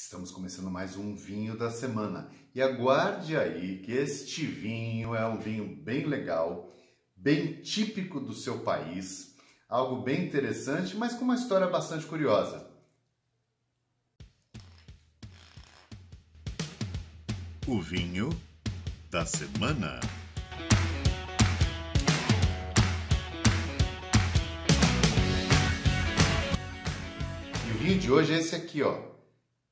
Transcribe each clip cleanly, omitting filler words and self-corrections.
Estamos começando mais um vinho da semana. E aguarde aí que este vinho é um vinho bem legal, bem típico do seu país, algo bem interessante, mas com uma história bastante curiosa. O vinho da semana. E o vinho de hoje é esse aqui, ó.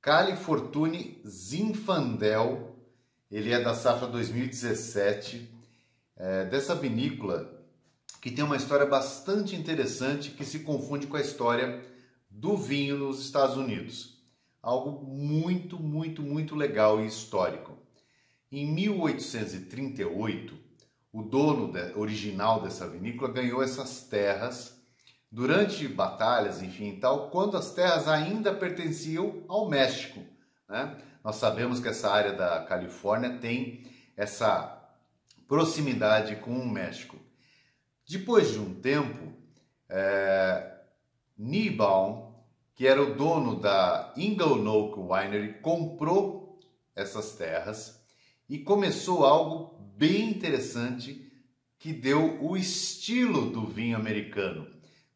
Calle Fortune Zinfandel. Ele é da safra 2017, dessa vinícola que tem uma história bastante interessante que se confunde com a história do vinho nos Estados Unidos. Algo muito legal e histórico. Em 1838, o dono original dessa vinícola ganhou essas terras durante batalhas, enfim e tal, quando as terras ainda pertenciam ao México, né? Nós sabemos que essa área da Califórnia tem essa proximidade com o México. Depois de um tempo, Niebaum, que era o dono da Inglenook Winery, comprou essas terras e começou algo bem interessante que deu o estilo do vinho americano.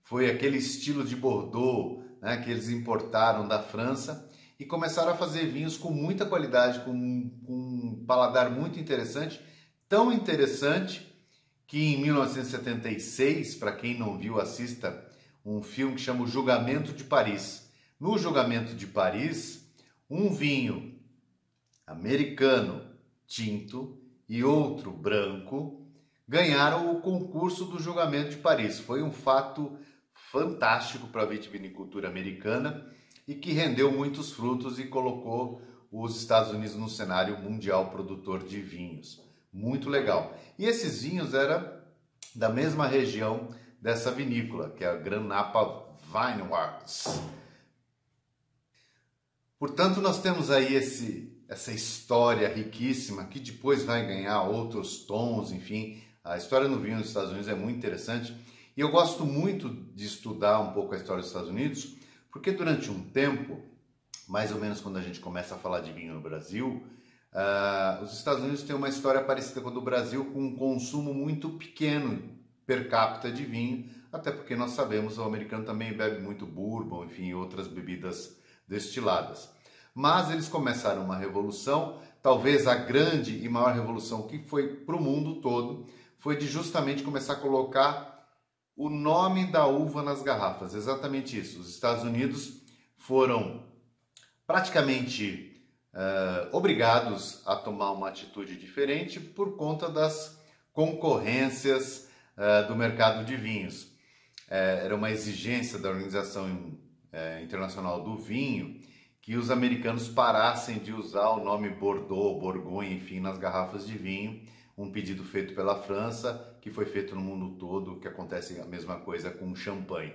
Foi aquele estilo de Bordeaux, né, que eles importaram da França e começaram a fazer vinhos com muita qualidade, com um paladar muito interessante, tão interessante que em 1976, para quem não viu, assista um filme que chama O Julgamento de Paris. No Julgamento de Paris, um vinho americano tinto e outro branco ganharam o concurso do Julgamento de Paris. Foi um fato fantástico para a vitivinicultura americana e que rendeu muitos frutos e colocou os Estados Unidos no cenário mundial produtor de vinhos. Muito legal. E esses vinhos eram da mesma região dessa vinícola, que é a Grand Napa Wineworks. Portanto, nós temos aí essa história riquíssima que depois vai ganhar outros tons, enfim. A história no vinho dos Estados Unidos é muito interessante. E eu gosto muito de estudar um pouco a história dos Estados Unidos, porque durante um tempo, mais ou menos quando a gente começa a falar de vinho no Brasil, os Estados Unidos têm uma história parecida com a do Brasil, com um consumo muito pequeno per capita de vinho, até porque nós sabemos, o americano também bebe muito bourbon, enfim, outras bebidas destiladas. Mas eles começaram uma revolução, talvez a grande e maior revolução que foi para o mundo todo, foi de justamente começar a colocar o nome da uva nas garrafas, exatamente isso. Os Estados Unidos foram praticamente obrigados a tomar uma atitude diferente por conta das concorrências do mercado de vinhos. Era uma exigência da Organização Internacional do Vinho que os americanos parassem de usar o nome Bordeaux, Borgonha, enfim, nas garrafas de vinho. Um pedido feito pela França, que foi feito no mundo todo, que acontece a mesma coisa com champanhe.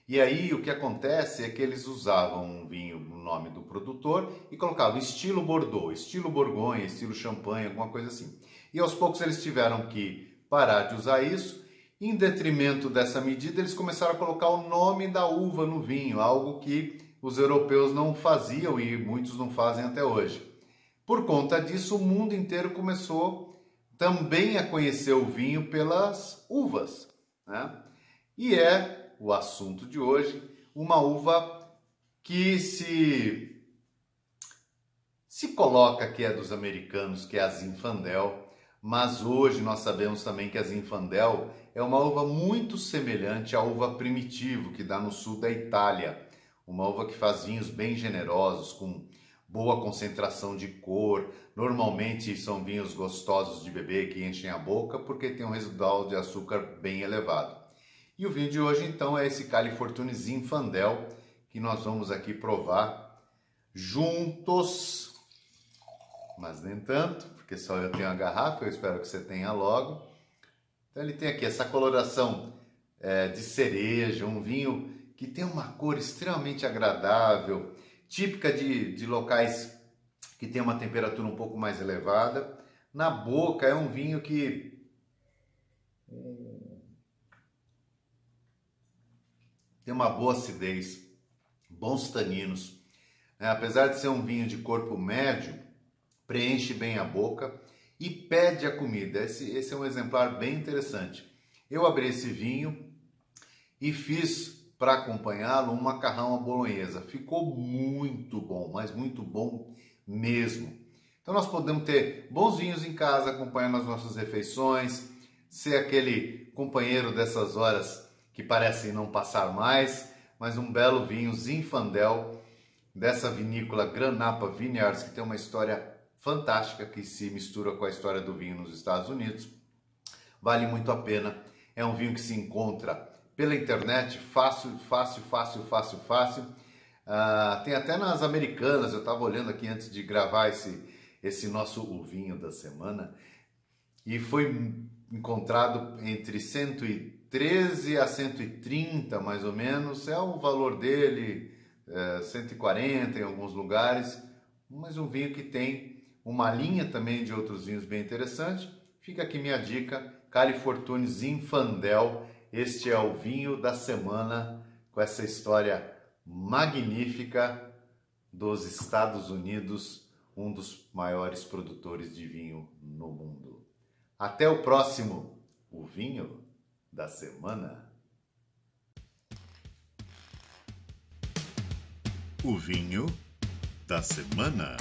E aí o que acontece é que eles usavam um vinho no nome do produtor e colocavam estilo Bordeaux, estilo Borgonha, estilo champanhe, alguma coisa assim. E aos poucos eles tiveram que parar de usar isso. Em detrimento dessa medida, eles começaram a colocar o nome da uva no vinho, algo que os europeus não faziam e muitos não fazem até hoje. Por conta disso, o mundo inteiro começou também a conhecer o vinho pelas uvas, né? E é o assunto de hoje, uma uva que se coloca que é dos americanos, que é a Zinfandel, mas hoje nós sabemos também que a Zinfandel é uma uva muito semelhante à uva Primitivo, que dá no sul da Itália, uma uva que faz vinhos bem generosos, com boa concentração de cor. Normalmente são vinhos gostosos de beber, que enchem a boca, porque tem um residual de açúcar bem elevado. E o vinho de hoje, então, é esse Calle Fortune Zinfandel, que nós vamos aqui provar juntos. Mas nem tanto, porque só eu tenho a garrafa, eu espero que você tenha logo. Então ele tem aqui essa coloração de cereja, um vinho que tem uma cor extremamente agradável, típica de locais que tem uma temperatura um pouco mais elevada. Na boca é um vinho que tem uma boa acidez, bons taninos, Apesar de ser um vinho de corpo médio, preenche bem a boca e pede a comida. Esse é um exemplar bem interessante. Eu abri esse vinho e fiz para acompanhá-lo um macarrão à bolonhesa. Ficou muito bom, mas muito bom mesmo. Então nós podemos ter bons vinhos em casa, acompanhando as nossas refeições, ser aquele companheiro dessas horas que parecem não passar mais, mas um belo vinho Zinfandel, dessa vinícola Granapa Vineyards, que tem uma história fantástica que se mistura com a história do vinho nos Estados Unidos. Vale muito a pena. É um vinho que se encontra pela internet, fácil. Tem até nas Americanas, eu estava olhando aqui antes de gravar esse nosso o vinho da semana, e foi encontrado entre 113 a 130 mais ou menos, é o valor dele, 140 em alguns lugares, mas um vinho que tem uma linha também de outros vinhos bem interessante. Fica aqui minha dica, Calle Fortune Zinfandel. Este é o vinho da semana, com essa história magnífica dos Estados Unidos, um dos maiores produtores de vinho no mundo. Até o próximo, o vinho da semana. O vinho da semana.